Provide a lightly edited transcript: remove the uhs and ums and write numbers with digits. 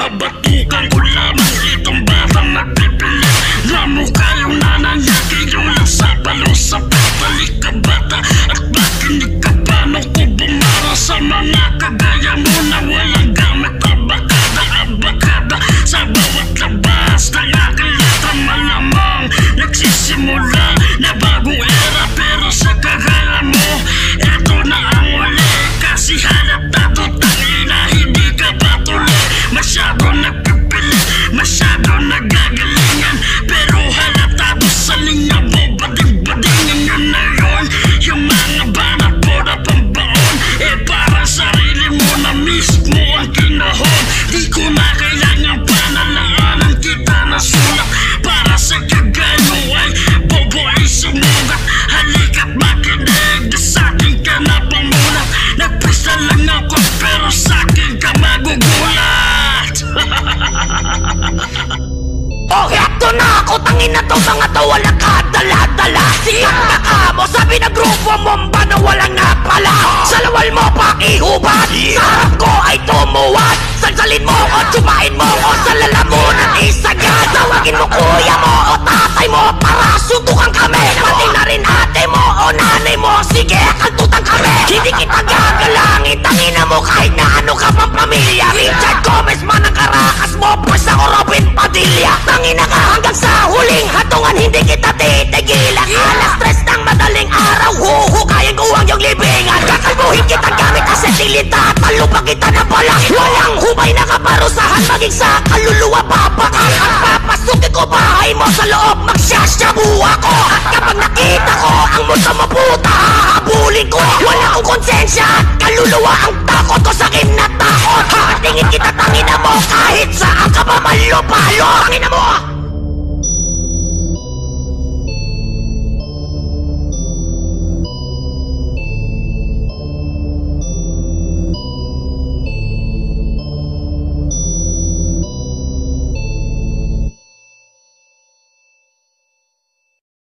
Babatukan ko lamang itong batang nagpipilit na mukha yung nananyaki yung lasa palo sa pagbalik ka bata. At bakinig ka paano ko bumara sa mga kagaya mo na walang gamit abakada sa bawat labas ng aking letra. Malamang nagsisimula na bagong era, pero sa kagaya mo eto na ang uli. Kasi halata tangina hindi ka patuloy. Masyado nagpipilit, masyado nagagalingan, pero halatado sa linya mo. Bading-badingin yun na yun. Yung mga banat mo na pambaon, para sarili mo na mismo ang kinahon. Di ko na kailangan panalaanan kita na sulat para sa kagano ay bobo ay sumugat. Halika't makinig, sa akin ka na pamulat. Nagpista lang ako pero sa akin ka magugulat. Oh, eto na ako, tangin na to, mga to, wala ka dala-dala. Siyak na ka mo, sabi na grupo mo ba na wala nga pala. Sa lawal mo pakihubad, sa harap ko ay tumuwad. Salsalin mo o tsumain mo o sa lalamunan isagad. Tawagin mo kuya mo o tatay mo para suntukan kami. Pati na rin ate mo o nanay mo, sige kantutan kami. Hindi kita gagalangin, tangin na mo kahit na ano ka pang pamilya. Richard Gomez man ang karakas mo, pues ako Robin Padilla. Tangin na ka hanggang sa huling hatungan, hindi kita titigilan. Alas 3 ng madaling araw, huhukayin ko ang iyong libingan. Kakalbuhin kita gamit kasi silita, talupa kita na balak. Walang hubay na kaparusahan, maging sa kaluluwa babakal. Ang papasukin ko bahay mo sa loob, magsyasyabu ako. At kapag nakita ko ang mundo mo puta, hahabulin ko. Wala akong konsensya at kaluluwa, ang takot ko sa akin na takot.